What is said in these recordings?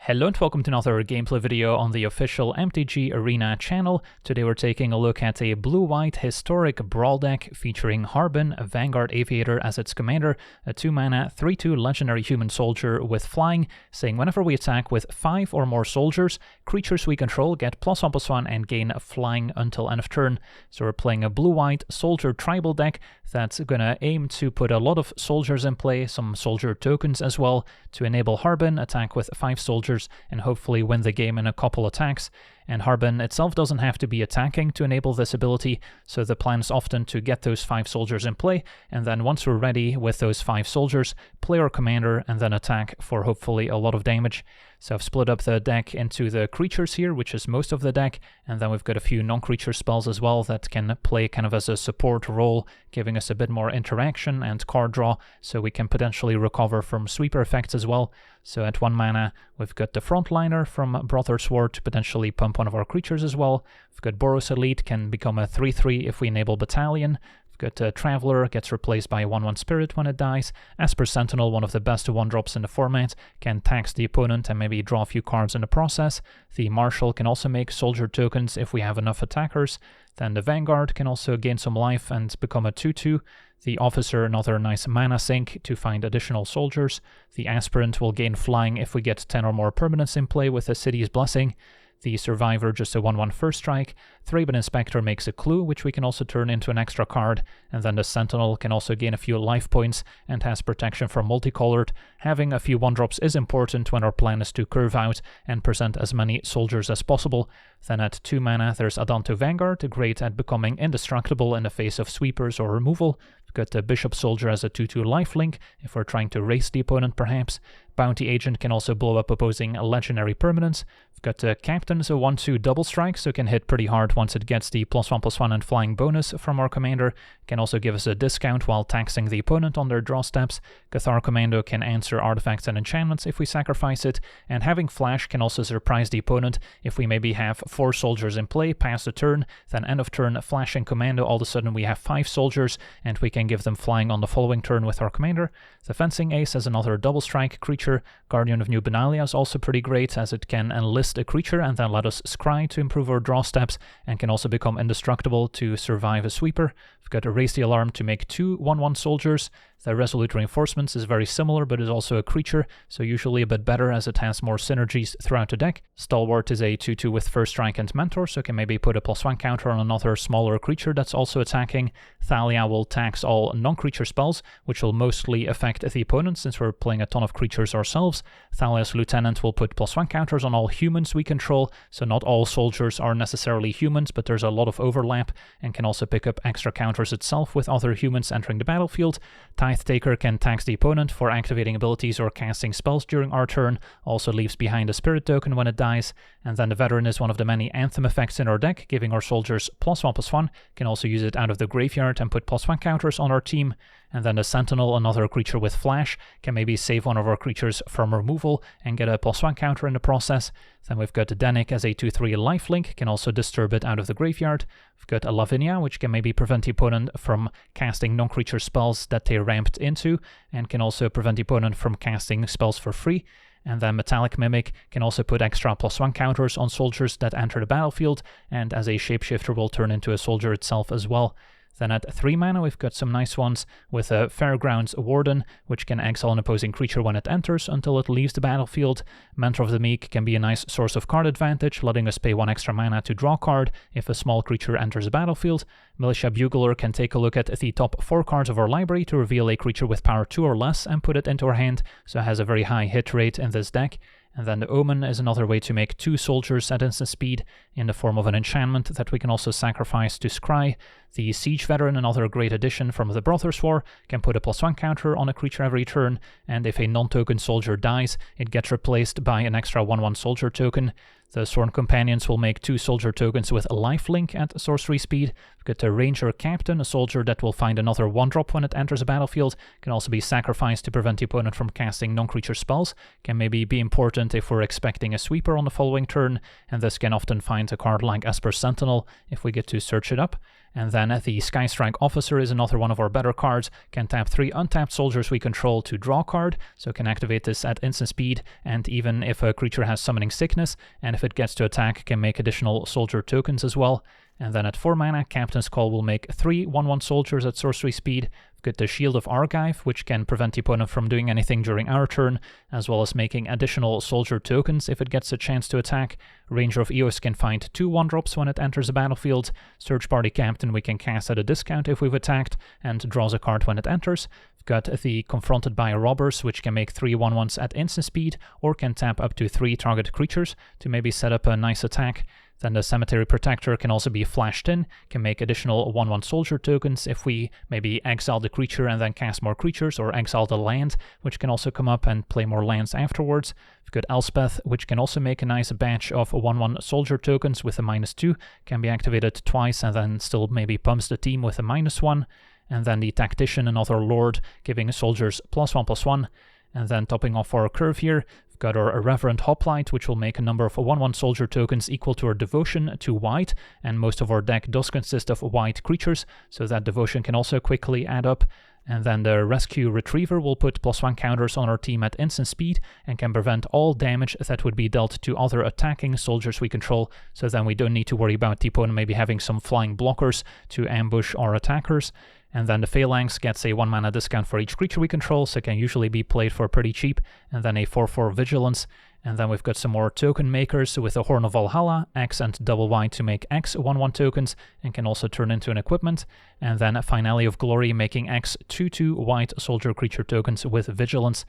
Hello and welcome to another gameplay video on the official MTG Arena channel. Today we're taking a look at a blue-white historic brawl deck featuring Harbin, a Vanguard Aviator as its commander, a 2-mana 3/2 legendary human soldier with flying, saying whenever we attack with 5 or more soldiers, creatures we control get +1/+1 and gain flying until end of turn. So we're playing a blue-white soldier tribal deck that's gonna aim to put a lot of soldiers in play, some soldier tokens as well, to enable Harbin attack with 5 soldiers and hopefully win the game in a couple attacks. And Harbin itself doesn't have to be attacking to enable this ability, so the plan is often to get those 5 soldiers in play, and then once we're ready with those 5 soldiers, play our commander and then attack for hopefully a lot of damage. So I've split up the deck into the creatures here, which is most of the deck, and then we've got a few non-creature spells as well that can play kind of as a support role, giving us a bit more interaction and card draw, so we can potentially recover from sweeper effects as well. So at 1 mana, we've got the Frontliner from Brother's War to potentially pump one of our creatures as well. We've got Boros Elite, can become a 3/3 if we enable Battalion. We've got Traveler, gets replaced by a 1/1 Spirit when it dies. Esper Sentinel, one of the best 1-drops in the format, can tax the opponent and maybe draw a few cards in the process. The Marshal can also make soldier tokens if we have enough attackers. Then the Vanguard can also gain some life and become a 2/2. The Officer, another nice mana sink to find additional soldiers. The Aspirant will gain flying if we get 10 or more permanents in play with a City's Blessing. The Survivor, just a 1/1 first strike. Thraben Inspector makes a clue, which we can also turn into an extra card. And then the Sentinel can also gain a few life points and has protection from multicolored. Having a few 1-drops is important when our plan is to curve out and present as many soldiers as possible. Then at 2 mana, there's Adanto Vanguard, great at becoming indestructible in the face of sweepers or removal. We've got the Bishop Soldier as a 2/2 lifelink, if we're trying to race the opponent perhaps. Bounty Agent can also blow up opposing legendary permanents. We've got the Captain as a 1/2 double strike, so can hit pretty hard once it gets the +1/+1 and flying bonus from our commander. Can also give us a discount while taxing the opponent on their draw steps. Cathar Commando can answer artifacts and enchantments if we sacrifice it. And having Flash can also surprise the opponent if we maybe have 4 soldiers in play past the turn, then end of turn flashing Commando, all of a sudden we have 5 soldiers and we can give them flying on the following turn with our commander. The Fencing Ace has another double strike creature. Guardian of New Benalia is also pretty great as it can enlist a creature and then let us scry to improve our draw steps, and can also become indestructible to survive a sweeper. We've got to Raise the Alarm to make 2 1/1 soldiers. The Resolute Reinforcements is very similar but is also a creature, so usually a bit better as it has more synergies throughout the deck. Stalwart is a 2/2 with First Strike and Mentor, so can maybe put a +1 counter on another smaller creature that's also attacking. Thalia will tax all non-creature spells, which will mostly affect the opponent since we're playing a ton of creatures ourselves. Thalia's Lieutenant will put +1 counters on all humans we control, so not all soldiers are necessarily humans, but there's a lot of overlap, and can also pick up extra counters itself with other humans entering the battlefield. Tithe Taker can tax the opponent for activating abilities or casting spells during our turn, also leaves behind a spirit token when it dies. And then the Veteran is one of the many Anthem effects in our deck, giving our soldiers +1/+1, can also use it out of the graveyard and put +1 counters on our team. And then the Sentinel, another creature with Flash, can maybe save one of our creatures from removal and get a +1 counter in the process. Then we've got Danik as a 2/3 lifelink, can also disturb it out of the graveyard. We've got a Lavinia, which can maybe prevent the opponent from casting non-creature spells that they ramped into, and can also prevent the opponent from casting spells for free. And then Metallic Mimic can also put extra +1 counters on soldiers that enter the battlefield, and as a shapeshifter will turn into a soldier itself as well. Then at 3 mana, we've got some nice ones with a Fairgrounds Warden, which can exile an opposing creature when it enters until it leaves the battlefield. Mentor of the Meek can be a nice source of card advantage, letting us pay 1 extra mana to draw a card if a small creature enters the battlefield. Militia Bugler can take a look at the top 4 cards of our library to reveal a creature with power 2 or less and put it into our hand, so it has a very high hit rate in this deck. And then the Omen is another way to make 2 soldiers at instant speed in the form of an enchantment that we can also sacrifice to scry. The Siege Veteran, another great addition from the Brother's War, can put a +1 counter on a creature every turn, and if a non-token soldier dies, it gets replaced by an extra 1/1 soldier token. The Sworn Companions will make 2 soldier tokens with a lifelink at sorcery speed. We've got the Ranger Captain, a soldier that will find another 1-drop when it enters a battlefield, can also be sacrificed to prevent the opponent from casting non-creature spells, can maybe be important if we're expecting a sweeper on the following turn, and this can often find a card like Esper Sentinel if we get to search it up. And then the Skystrike Officer is another one of our better cards, can tap 3 untapped soldiers we control to draw a card, so can activate this at instant speed, and even if a creature has Summoning Sickness, and if it gets to attack, can make additional soldier tokens as well. And then at 4 mana, Captain's Call will make 3 1/1 soldiers at sorcery speed. We've got the Shield of Argive, which can prevent the opponent from doing anything during our turn, as well as making additional soldier tokens if it gets a chance to attack. Ranger of Eos can find 2 1-drops when it enters the battlefield. Search Party Captain we can cast at a discount if we've attacked, and draws a card when it enters. We've got the Confronted by Robbers, which can make 3 1/1s at instant speed, or can tap up to 3 target creatures to maybe set up a nice attack. Then the Cemetery Protector can also be flashed in, can make additional 1/1 soldier tokens if we maybe exile the creature and then cast more creatures, or exile the land, which can also come up and play more lands afterwards. We've got Elspeth, which can also make a nice batch of 1/1 soldier tokens with a -2, can be activated twice and then still maybe pumps the team with a -1. And then the Tactician, another Lord, giving soldiers +1/+1. And then topping off our curve here, we've got our Irreverent Hoplite, which will make a number of 1/1 soldier tokens equal to our Devotion to white, and most of our deck does consist of white creatures, so that Devotion can also quickly add up. And then the Rescue Retriever will put +1 counters on our team at instant speed, and can prevent all damage that would be dealt to other attacking soldiers we control, so then we don't need to worry about the opponent maybe having some flying blockers to ambush our attackers. And then the Phalanx gets a 1 mana discount for each creature we control, so can usually be played for pretty cheap. And then a 4/4 Vigilance. And then we've got some more token makers with the Horn of Valhalla, X and double white to make X 1/1 tokens, and can also turn into an equipment. And then a Finale of Glory making X 2/2 white soldier creature tokens with Vigilance.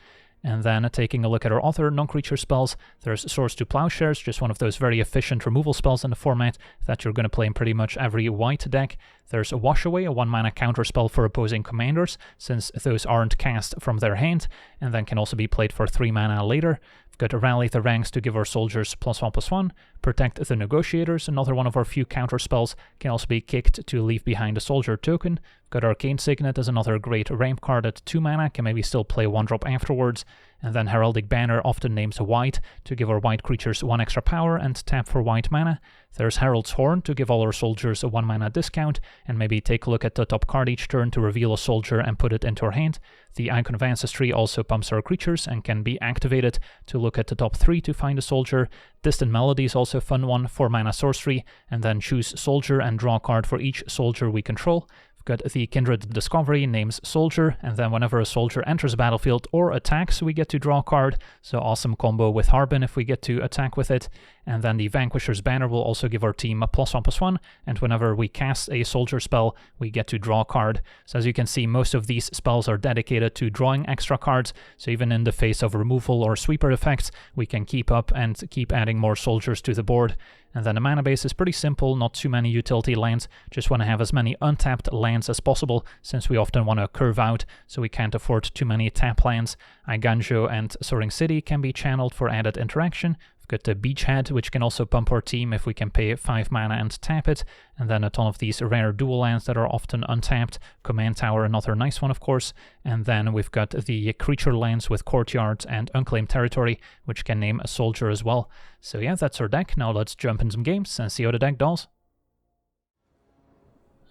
And then taking a look at our other non-creature spells, there's Swords to Plowshares, just one of those very efficient removal spells in the format that you're going to play in pretty much every white deck. There's a Wash Away, a 1 mana counter spell for opposing commanders, since those aren't cast from their hand, and then can also be played for 3 mana later. We've got to Rally the Ranks to give our soldiers +1/+1. Protect the Negotiators, another one of our few counter spells, can also be kicked to leave behind a soldier token. We've got Arcane Signet as another great ramp card at 2 mana, can maybe still play 1-drop afterwards. And then Heraldic Banner often names white to give our white creatures 1 extra power and tap for white mana. There's Herald's Horn to give all our soldiers a 1 mana discount, and maybe take a look at the top card each turn to reveal a soldier and put it into our hand. The Icon of Ancestry also pumps our creatures and can be activated to look at the top 3 to find a soldier. Distant Melody is also a fun one, 4 mana sorcery, and then choose soldier and draw a card for each soldier we control. We've got the Kindred Discovery, names soldier, and then whenever a soldier enters the battlefield or attacks, we get to draw a card, so awesome combo with Harbin if we get to attack with it. And then the Vanquisher's Banner will also give our team a +1/+1, and whenever we cast a soldier spell, we get to draw a card. So as you can see, most of these spells are dedicated to drawing extra cards, so even in the face of removal or sweeper effects, we can keep up and keep adding more soldiers to the board. And then the mana base is pretty simple, not too many utility lands, just want to have as many untapped lands as possible, since we often want to curve out, so we can't afford too many tap lands. Iganjo and Soaring City can be channeled for added interaction. We've got the Beachhead, which can also pump our team if we can pay 5 mana and tap it, and then a ton of these rare dual lands that are often untapped. Command Tower, another nice one of course, and then we've got the creature lands with Courtyards and Unclaimed Territory, which can name a soldier as well. So yeah, that's our deck. Now let's jump in some games and see how the deck does.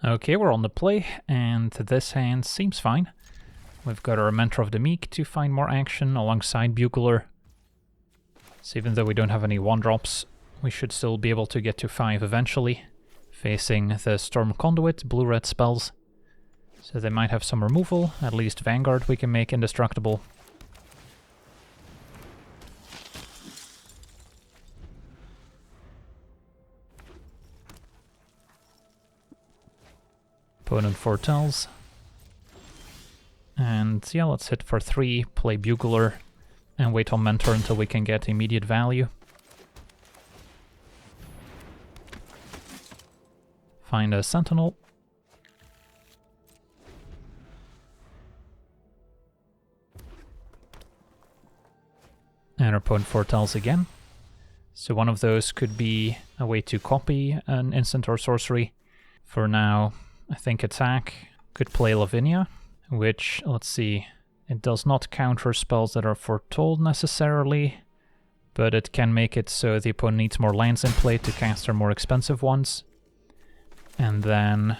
Okay, we're on the play, and this hand seems fine. We've got our Mentor of the Meek to find more action alongside Bugler. So even though we don't have any 1-drops, we should still be able to get to 5 eventually. Facing the Storm Conduit, blue-red spells. So they might have some removal, at least Vanguard we can make indestructible. Opponent foretells. And yeah, let's hit for 3, play Bugler, and wait on Mentor until we can get immediate value. Find a Sentinel. And our opponent foretells again. So one of those could be a way to copy an instant or sorcery. For now, I think attack. Could play Lavinia, which, let's see, it does not counter spells that are foretold necessarily, but it can make it so the opponent needs more lands in play to cast their more expensive ones. And then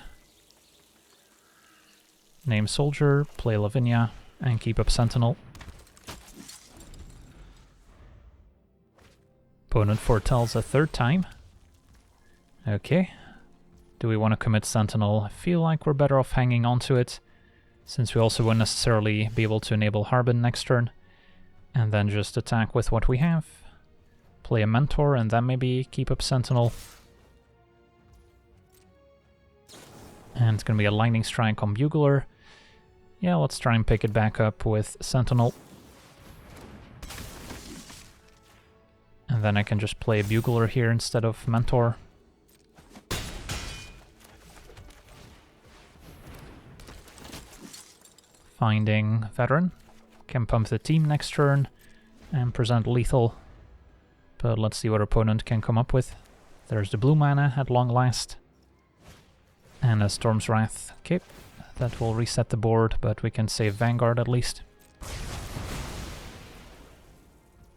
Name Soldier, play Lavinia, and keep up Sentinel. Opponent foretells a third time. Okay. Do we want to commit Sentinel? I feel like we're better off hanging on to it, since we also won't necessarily be able to enable Harbin next turn. And then just attack with what we have. Play a Mentor, and then maybe keep up Sentinel. And it's going to be a Lightning Strike on Bugler. Yeah, let's try and pick it back up with Sentinel. And then I can just play Bugler here instead of Mentor. Finding Veteran. Can pump the team next turn and present lethal. But let's see what our opponent can come up with. There's the blue mana at long last. And a Storm's Wrath. Okay, that will reset the board, but we can save Vanguard at least.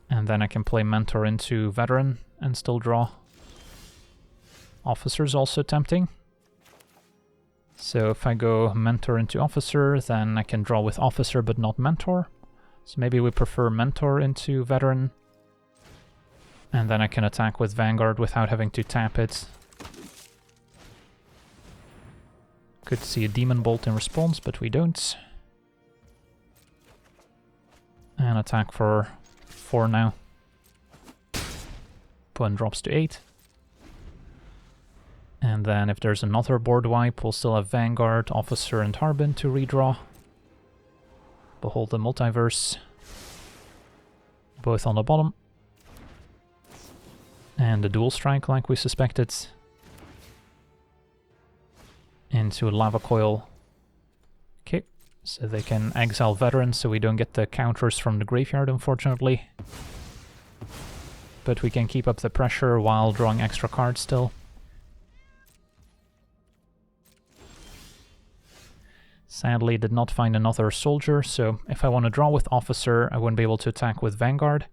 And then I can play Mentor into Veteran and still draw. Officer's also tempting. So if I go Mentor into Officer, then I can draw with Officer but not Mentor. So maybe we prefer Mentor into Veteran. And then I can attack with Vanguard without having to tap it. Could see a Demon Bolt in response, but we don't. And attack for 4 now. Opponent drops to 8. And then if there's another board wipe, we'll still have Vanguard, Officer, and Harbin to redraw. Behold the Multiverse. Both on the bottom. And a Dual Strike like we suspected. Into Lava Coil. Okay, so they can exile Veteran, so we don't get the counters from the graveyard, unfortunately. But we can keep up the pressure while drawing extra cards still. Sadly, did not find another Soldier, so if I want to draw with Officer, I wouldn't be able to attack with Vanguard.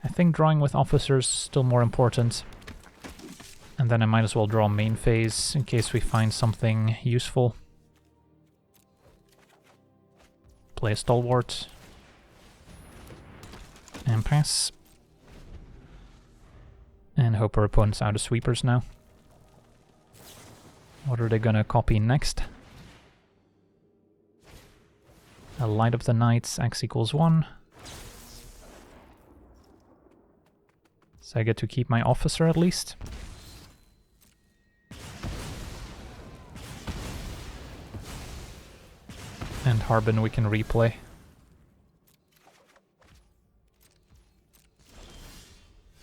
I think drawing with Officer is still more important. And then I might as well draw main phase in case we find something useful. Play a Stalwart. And pass. And hope our opponent's out of sweepers now. What are they gonna copy next? A Light of the Night, X equals 1. So I get to keep my Officer at least. And Harbin we can replay.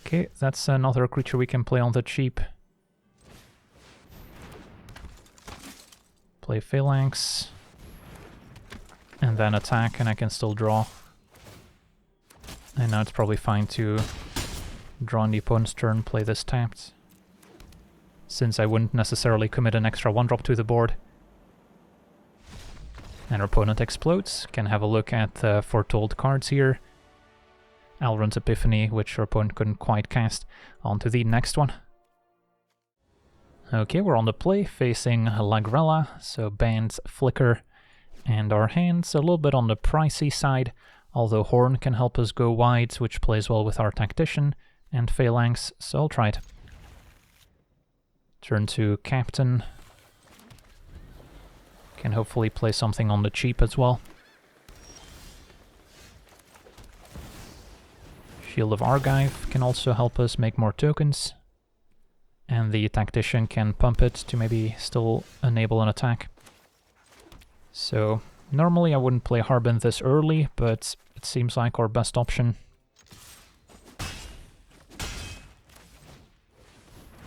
Okay, that's another creature we can play on the cheap. Play Phalanx. And then attack, and I can still draw. And now it's probably fine to draw on the opponent's turn, play this tapped. Since I wouldn't necessarily commit an extra 1-drop to the board. And our opponent explodes. Can have a look at the foretold cards here. Alrund's Epiphany, which our opponent couldn't quite cast. On to the next one. Okay, we're on the play, facing Lagrella, so bans Flicker. And our hand's a little bit on the pricey side, although Horn can help us go wide, which plays well with our Tactician, and Phalanx, so I'll try it. Turn to Captain. Can hopefully play something on the cheap as well. Shield of Argive can also help us make more tokens. And the Tactician can pump it to maybe still enable an attack. So, normally I wouldn't play Harbin this early, but it seems like our best option.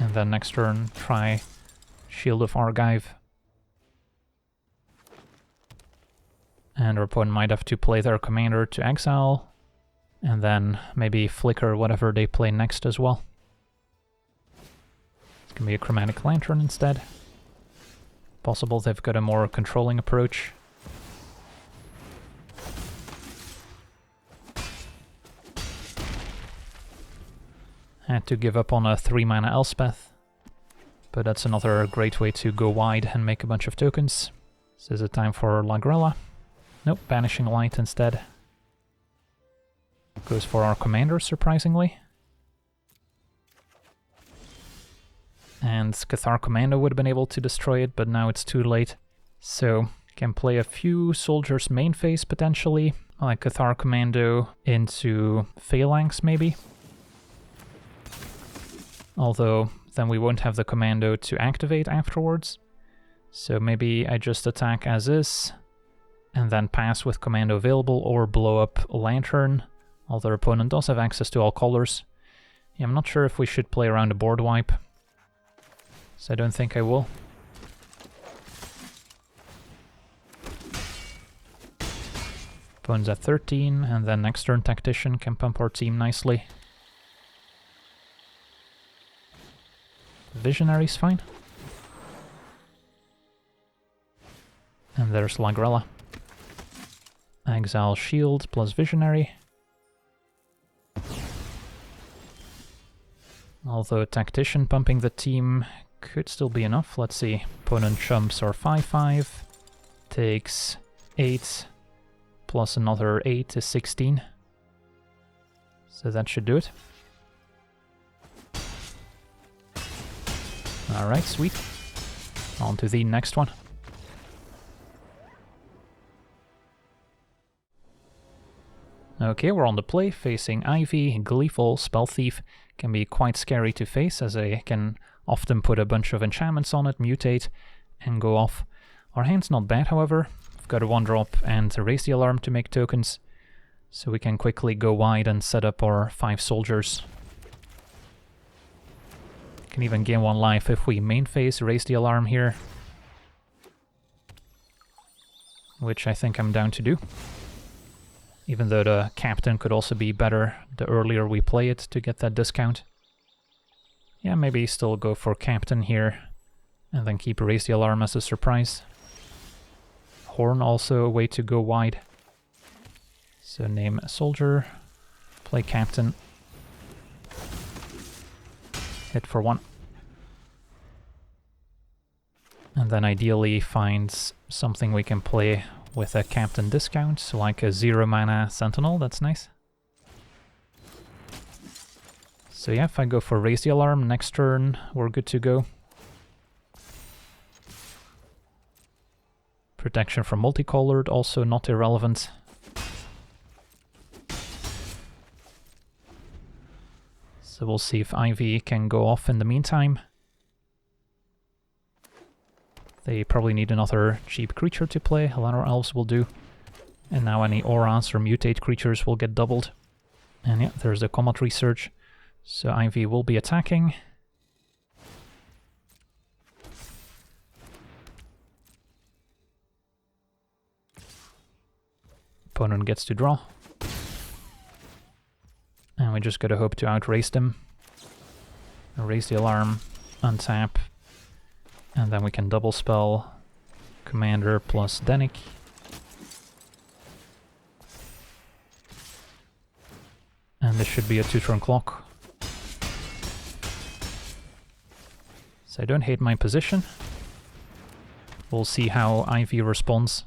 And then next turn, try Shield of Argive. And our opponent might have to play their commander to exile, and then maybe Flicker whatever they play next as well. It's gonna be a Chromatic Lantern instead. Possible they've got a more controlling approach. Had to give up on a 3-mana Elspeth, but that's another great way to go wide and make a bunch of tokens. So is it time for Lagrella? Nope, Banishing Light instead. Goes for our commander, surprisingly. And Cathar Commando would have been able to destroy it, but now it's too late. So, can play a few soldiers main phase potentially, like Cathar Commando into Phalanx maybe. Although, then we won't have the commando to activate afterwards. So maybe I just attack as is, and then pass with commando available, or blow up Lantern. Although our opponent does have access to all colors. Yeah, I'm not sure if we should play around a board wipe. So I don't think I will. Opponent's at 13, and then next turn Tactician can pump our team nicely. Visionary's fine. And there's Lagrella. Exile Shield plus Visionary. Although Tactician pumping the team could still be enough. Let's see. Opponent chumps are 5-5. Takes 8. Plus another 8 is 16. So that should do it. Alright, sweet. On to the next one. Okay, we're on the play, facing Ivy. Gleeful Spell Thief can be quite scary to face, as I can often put a bunch of enchantments on it, mutate, and go off. Our hand's not bad, however. We've got a 1-drop and a Raise the Alarm to make tokens, so we can quickly go wide and set up our 5 soldiers. Can even gain 1 life if we main phase Raise the Alarm here, which I think I'm down to do. Even though the captain could also be better the earlier we play it to get that discount. Yeah, maybe still go for captain here, and then keep Raise the Alarm as a surprise. Horn also a way to go wide. So name a soldier, play captain, hit for 1. And then ideally find something we can play with a captain discount, like a 0 mana Sentinel, that's nice. So yeah, if I go for Raise the Alarm next turn, we're good to go. Protection from multicolored, also not irrelevant. So we'll see if Ivy can go off in the meantime. They probably need another cheap creature to play. A lot of elves will do. And now any auras or mutate creatures will get doubled. And yeah, there's the Comet Research. So Ivy will be attacking. Opponent gets to draw. And we just gotta hope to outrace them. Raise the Alarm, untap. And then we can double spell Commander plus Danik. And this should be a 2-turn clock. So I don't hate my position. We'll see how Ivy responds.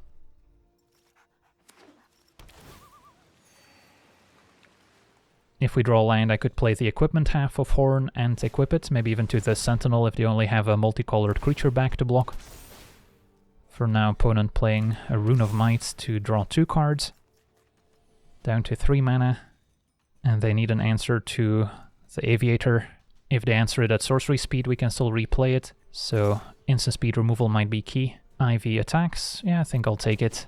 If we draw land, I could play the equipment half of Horn and equip it, maybe even to the Sentinel if they only have a multicolored creature back to block. For now, opponent playing a Rune of Might to draw 2 cards. Down to 3 mana. And they need an answer to the Aviator. If they answer it at sorcery speed, we can still replay it. So instant speed removal might be key. Ivy attacks. Yeah, I think I'll take it.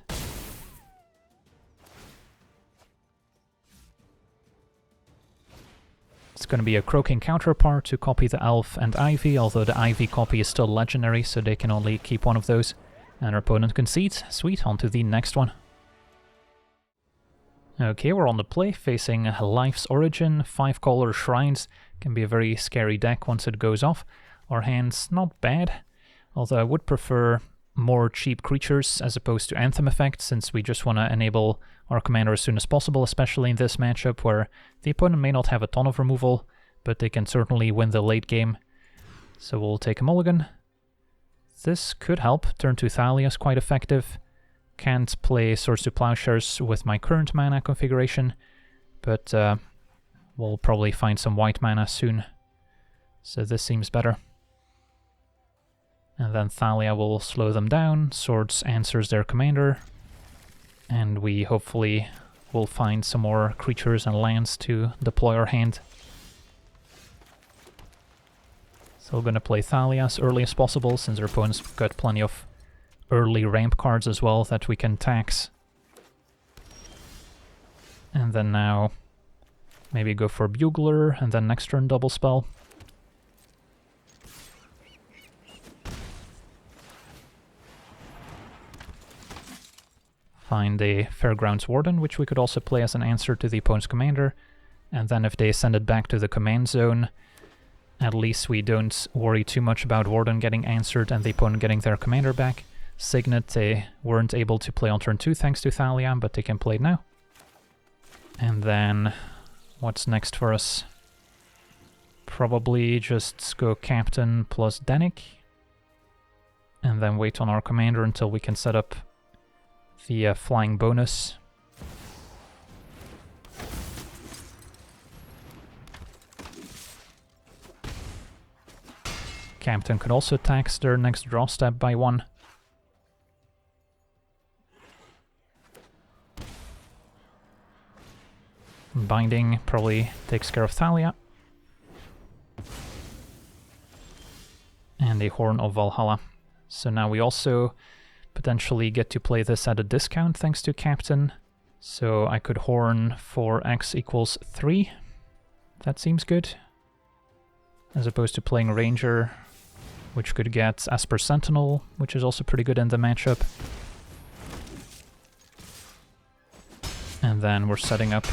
It's going to be a Croaking counterpart to copy the Elf and Ivy, although the Ivy copy is still legendary, so they can only keep one of those. And our opponent concedes. Sweet, on to the next one. Okay, we're on the play, facing Life's Origin. 5-color Shrines can be a very scary deck once it goes off. Our hand's not bad, although I would prefer more cheap creatures as opposed to Anthem effects, since we just want to enable our commander as soon as possible, especially in this matchup where the opponent may not have a ton of removal, but they can certainly win the late game. So we'll take a mulligan. this could help. Turn 2 Thalia is quite effective. Can't play Swords to Plowshares with my current mana configuration, but we'll probably find some white mana soon. So this seems better. And then Thalia will slow them down. Swords answers their commander. And we hopefully will find some more creatures and lands to deploy our hand. So we're going to play Thalia as early as possible, since our opponent's got plenty of early ramp cards as well that we can tax. And then now maybe go for Bugler, and then next turn double spell. Find a Fairgrounds Warden, which we could also play as an answer to the opponent's commander. And then if they send it back to the command zone, at least we don't worry too much about Warden getting answered and the opponent getting their commander back. Signet they weren't able to play on turn 2 thanks to Thalia, but they can play it now. And then what's next for us? Probably just go Captain plus Danik. And then wait on our commander until we can set up the flying bonus. Captain could also tax their next draw step by 1. Binding probably takes care of Thalia. And a Horn of Valhalla. So now we also potentially get to play this at a discount thanks to Captain. So I could Horn for X equals 3. That seems good. As opposed to playing Ranger, which could get Esper Sentinel, which is also pretty good in the matchup. And then we're setting up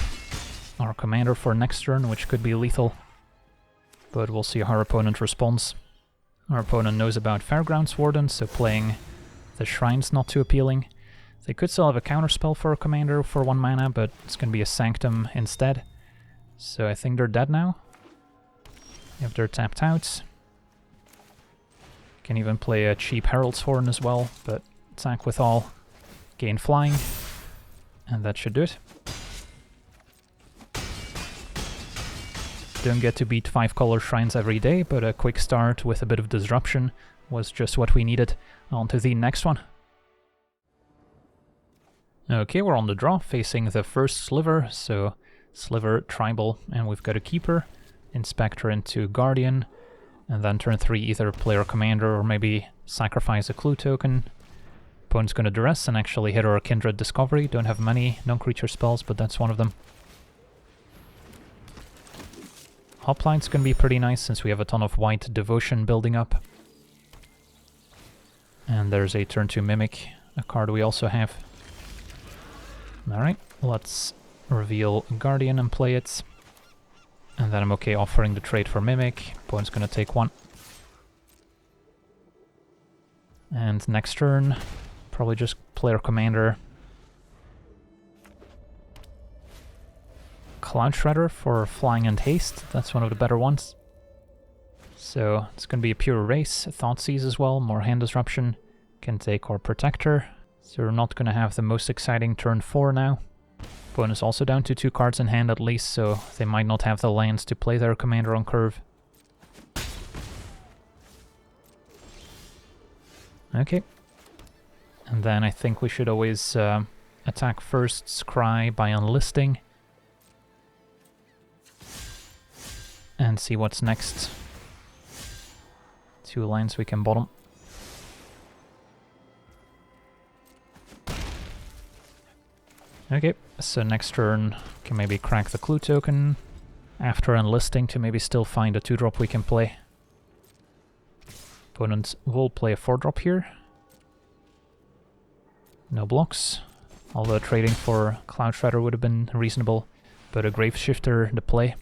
our commander for next turn, which could be lethal. But we'll see how our opponent responds. Our opponent knows about Fairgrounds Warden, so playing the Shrine's not too appealing. They could still have a counterspell for a commander for 1 mana, but it's going to be a Sanctum instead. So I think they're dead now. If they're tapped out. Can even play a cheap Herald's Horn as well, but attack with all, gain flying, and that should do it. Don't get to beat 5-color shrines every day, but a quick start with a bit of disruption was just what we needed. On to the next one. Okay, we're on the draw, facing the first Sliver, so Sliver Tribal, and we've got a Keeper, Inspector into Guardian, and then turn 3 either play our commander or maybe sacrifice a clue token. Opponent's gonna duress and actually hit our Kindred Discovery. Don't have many non-creature spells, but that's one of them. Hoplight's gonna be pretty nice since we have a ton of white Devotion building up. And there's a turn 2 Mimic, a card we also have. Alright, let's reveal Guardian and play it. And then I'm okay offering the trade for Mimic. Opponent's gonna take 1. And next turn, probably just play our commander. Cloud Shredder for flying and haste, that's one of the better ones. So it's gonna be a pure race, Thoughtseize as well, more hand disruption. Can take our Protector. So we're not gonna have the most exciting turn 4 now. Opponent's also down to 2 cards in hand at least, so they might not have the lands to play their commander on curve. Okay. And then I think we should always attack first Scry by unlisting. And see what's next. 2 lands we can bottom. Okay, so next turn can maybe crack the clue token after enlisting to maybe still find a 2-drop we can play. Opponent will play a 4-drop here. No blocks, although trading for Cloud Shredder would have been reasonable, but a Graveshifter to play.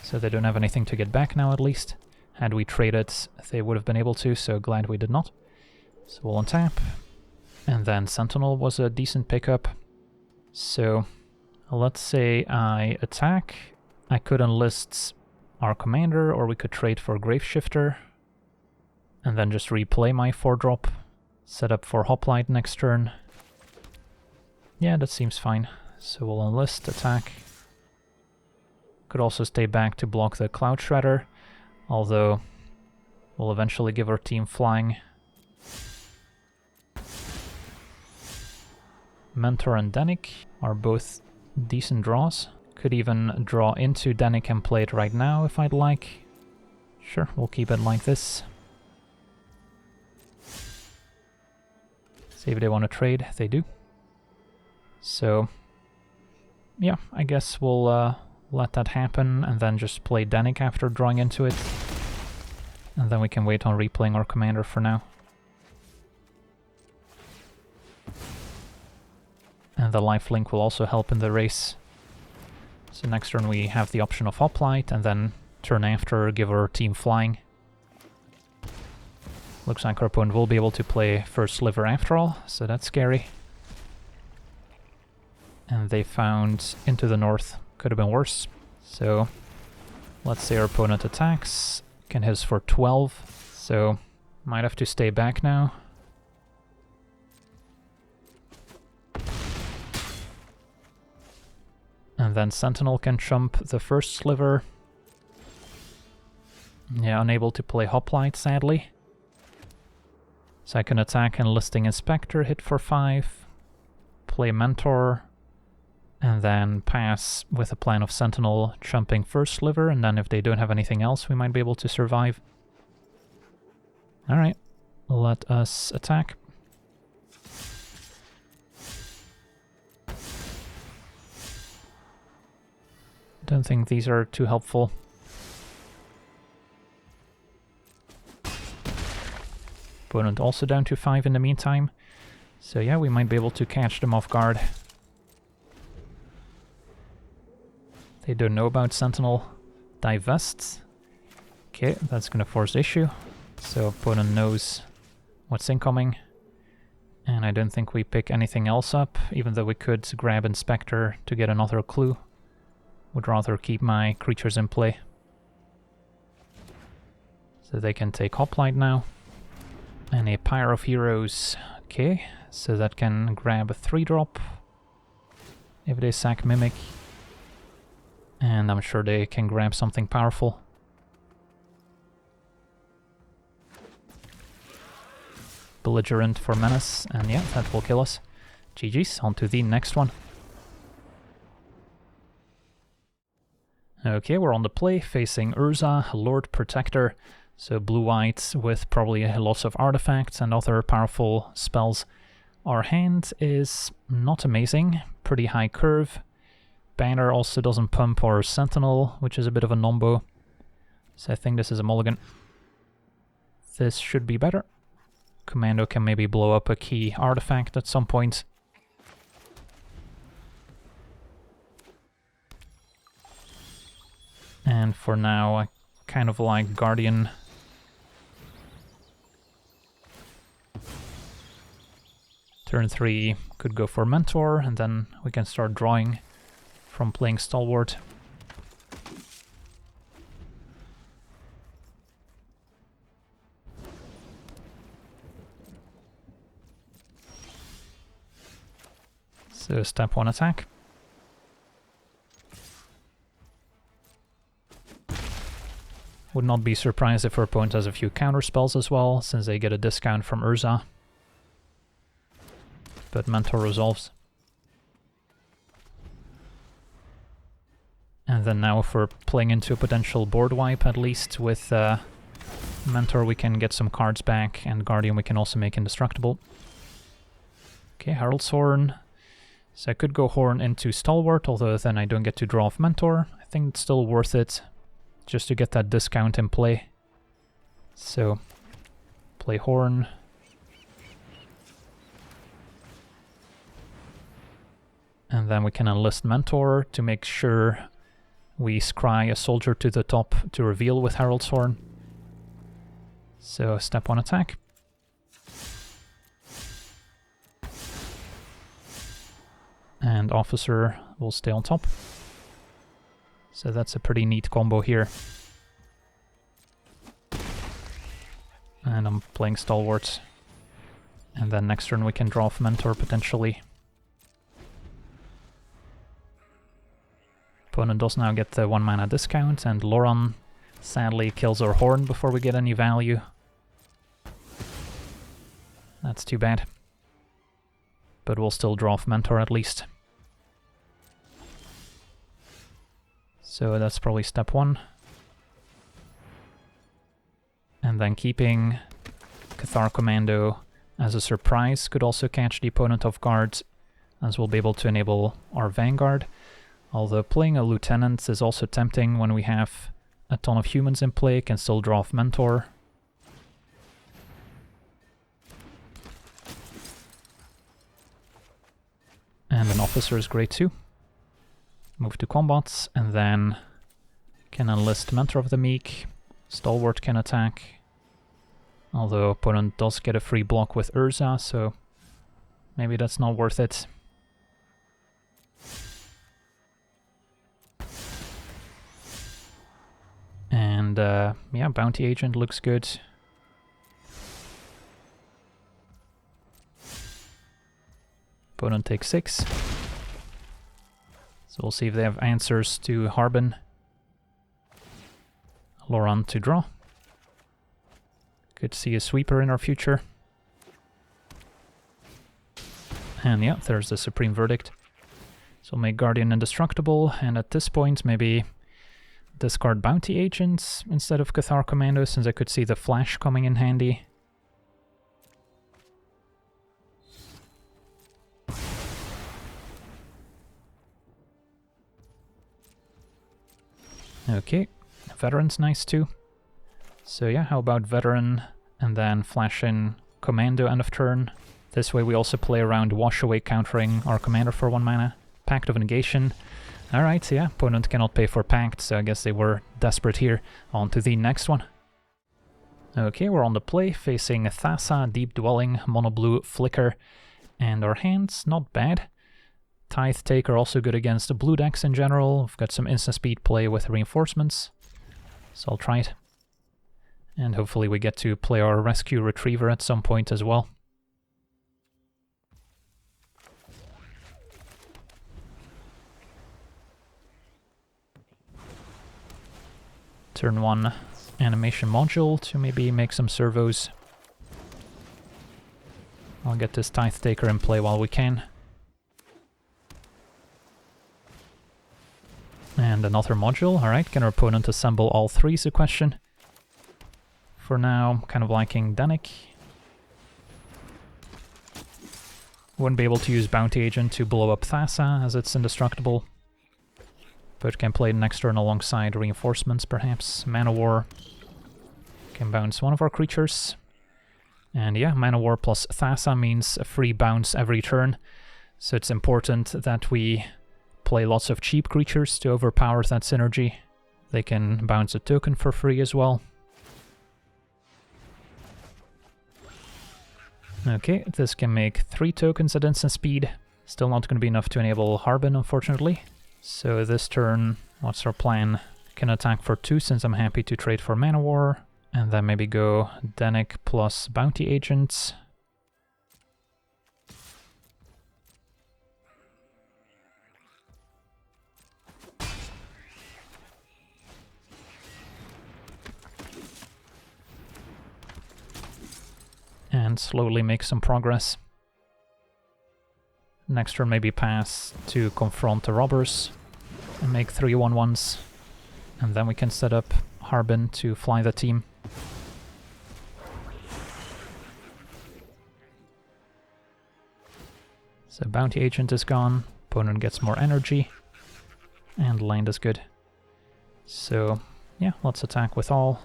So they don't have anything to get back now at least. Had we traded, they would have been able to, so glad we did not. So we'll untap. And then Sentinel was a decent pickup. So let's say I attack. I could enlist our commander, or we could trade for Graveshifter. And then just replay my 4-drop. Set up for Hoplite next turn. Yeah, that seems fine. So we'll enlist, attack. Could also stay back to block the Cloud Shredder, although we'll eventually give our team flying. Mentor and Danik are both decent draws. Could even draw into Danik and play it right now if I'd like. Sure, we'll keep it like this. See if they want to trade. They do. So, yeah, I guess we'll let that happen and then just play Danik after drawing into it. And then we can wait on replaying our commander for now. And the lifelink will also help in the race. So next turn we have the option of Hoplite, and then turn after give our team flying. Looks like our opponent will be able to play first sliver after all, so that's scary. And they found Into the North. Could have been worse. So let's say our opponent attacks. Can hit us for 12, so might have to stay back now. And then Sentinel can chump the first sliver. Yeah, unable to play Hoplite, sadly. So I can attack Enlisting Inspector, hit for 5, play Mentor, and then pass with a plan of Sentinel chumping first sliver, and then if they don't have anything else, we might be able to survive. Alright, let us attack. Don't think these are too helpful. Opponent also down to 5 in the meantime. So yeah, we might be able to catch them off guard. They don't know about Sentinel. Divest. Okay, that's gonna force issue. So opponent knows what's incoming. And I don't think we pick anything else up, even though we could grab Inspector to get another clue. Would rather keep my creatures in play. So they can take Hoplite now. And a Pyre of Heroes. Okay, so that can grab a 3-drop. If they sack Mimic. And I'm sure they can grab something powerful. Belligerent for Menace, and yeah, that will kill us. GG's, on to the next one. Okay, we're on the play, facing Urza, Lord Protector. So blue-white with probably a lots of artifacts and other powerful spells. Our hand is not amazing, pretty high curve. Banner also doesn't pump our Sentinel, which is a bit of a nombo. So I think this is a mulligan. This should be better. Commando can maybe blow up a key artifact at some point. And for now, I kind of like Guardian. Turn 3 could go for Mentor, and then we can start drawing from playing Stalwart. So step 1 attack. Would not be surprised if our opponent has a few counter spells as well, since they get a discount from Urza. But Mentor resolves. And then now if we're playing into a potential board wipe, at least with Mentor we can get some cards back, and Guardian we can also make indestructible. Okay, Herald's Horn. So I could go Horn into Stalwart, although then I don't get to draw off Mentor. I think it's still worth it, just to get that discount in play. So, play Horn. And then we can enlist Mentor to make sure we scry a soldier to the top to reveal with Herald's Horn. So, step 1 attack. And Officer will stay on top. So that's a pretty neat combo here. And I'm playing Stalwart. And then next turn we can draw off Mentor potentially. Opponent does now get the 1 mana discount, and Loran sadly kills our Horn before we get any value. That's too bad. But we'll still draw off Mentor at least. So that's probably step 1. And then keeping Cathar Commando as a surprise could also catch the opponent off guard, as we'll be able to enable our Vanguard. Although playing a Lieutenant is also tempting when we have a ton of humans in play, can still draw off Mentor. And an Officer is great too. Move to combat, and then can enlist Mentor of the Meek. Stalwart can attack. Although opponent does get a free block with Urza, so maybe that's not worth it. And yeah, Bounty Agent looks good. Opponent takes 6. So we'll see if they have answers to Harbin. Loran to draw. Could see a sweeper in our future. And yeah, there's the Supreme Verdict. So make Guardian indestructible, and at this point maybe discard Bounty Agents instead of Cathar Commando, since I could see the Flash coming in handy. Okay, Veteran's nice too. So yeah, how about Veteran and then flash in Commando end of turn. This way we also play around Wash Away countering our Commander for 1 mana. Pact of Negation. Alright, yeah, opponent cannot pay for Pact, so I guess they were desperate here. On to the next one. Okay, we're on the play, facing Thassa, Deep Dwelling, Mono Blue, Flicker, and our hands, not bad. Tithe Taker also good against the blue decks in general. We've got some instant speed play with reinforcements, so I'll try it. And hopefully we get to play our Rescue Retriever at some point as well. Turn 1 animation module to maybe make some servos. I'll get this Tithe Taker in play while we can. And another module, alright, can our opponent assemble all 3 is the question. For now, I'm kind of liking Danik. Wouldn't be able to use Bounty Agent to blow up Thassa, as it's indestructible. But can play next turn alongside reinforcements, perhaps. Mana War. Can bounce one of our creatures. And yeah, Mana War plus Thassa means a free bounce every turn. So it's important that we play lots of cheap creatures to overpower that synergy. They can bounce a token for free as well. Okay, this can make 3 tokens at instant speed. Still not going to be enough to enable Harbin, unfortunately. So this turn, what's our plan? Can attack for 2 since I'm happy to trade for Mana War. And then maybe go Danik plus Bounty Agents. And slowly make some progress. Next turn maybe pass to confront the robbers and make 3 1/1s. And then we can set up Harbin to fly the team. So Bounty Agent is gone, opponent gets more energy, and land is good. So yeah, let's attack with all.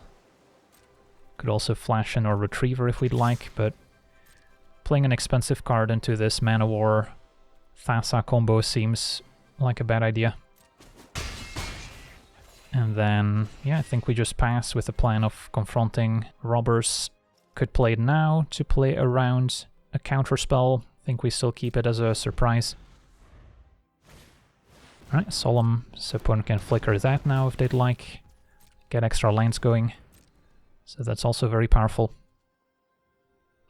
Could also flash in our Retriever if we'd like, but playing an expensive card into this Mana War Thassa combo seems like a bad idea. And then, yeah, I think we just pass with the plan of confronting robbers. Could play it now to play around a counterspell. I think we still keep it as a surprise. Alright, Solemn, so opponent can flicker that now if they'd like. Get extra lands going. So that's also very powerful.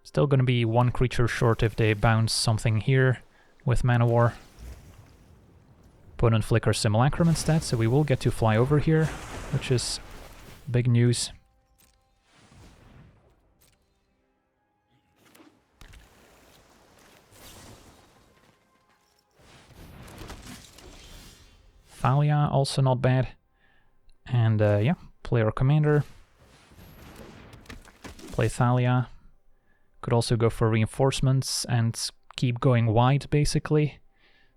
Still gonna be one creature short if they bounce something here with Mana War. Opponent flickers Simulacrum instead, so we will get to fly over here, which is big news. Thalia, also not bad. And yeah, play our commander. Play Thalia. Could also go for reinforcements and keep going wide, basically,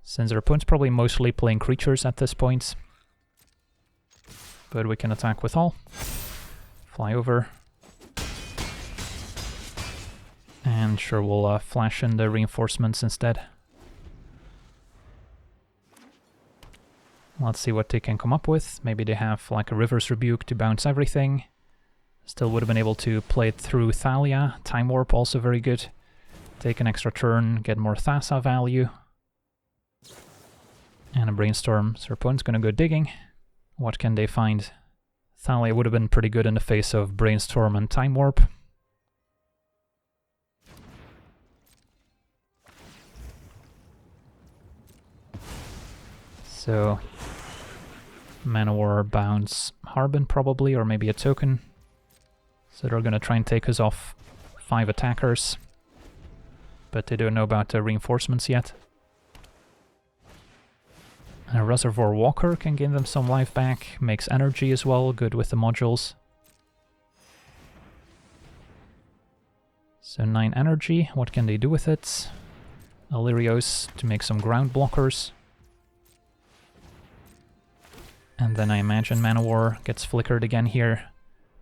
since our opponent's probably mostly playing creatures at this point. But we can attack with all. Fly over. And sure, we'll flash in the reinforcements instead. Let's see what they can come up with. Maybe they have like a River's Rebuke to bounce everything. Still would have been able to play it through Thalia. Time Warp also very good. Take an extra turn, get more Thassa value. And a Brainstorm. So our opponent's gonna go digging. What can they find? Thalia would have been pretty good in the face of Brainstorm and Time Warp. So Mana War bounce Harbin probably, or maybe a token. So they're gonna try and take us off 5 attackers. But they don't know about the reinforcements yet. And a Reservoir Walker can gain them some life back, makes energy as well, good with the modules. So 9 energy, what can they do with it? Illyrios to make some ground blockers. And then I imagine Mana War gets flickered again here,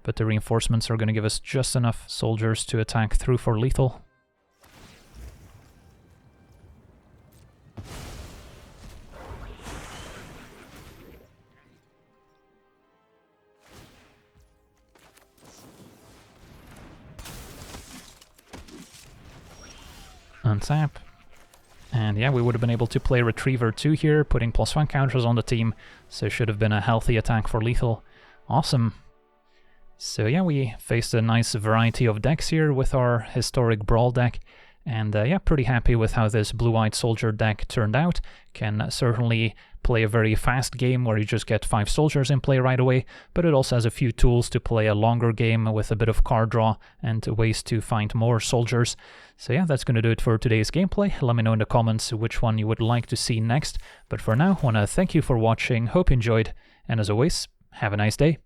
but the reinforcements are going to give us just enough soldiers to attack through for lethal. Untap. And yeah, we would have been able to play Retriever 2 here, putting +1 counters on the team, so should have been a healthy attack for lethal. Awesome. So yeah, we faced a nice variety of decks here with our Historic Brawl deck, and yeah, pretty happy with how this Blue-Eyed Soldier deck turned out. Can certainly play a very fast game where you just get 5 soldiers in play right away, but it also has a few tools to play a longer game with a bit of card draw and ways to find more soldiers. So yeah, that's going to do it for today's gameplay. Let me know in the comments which one you would like to see next. But for now, I want to thank you for watching, hope you enjoyed, and as always, have a nice day.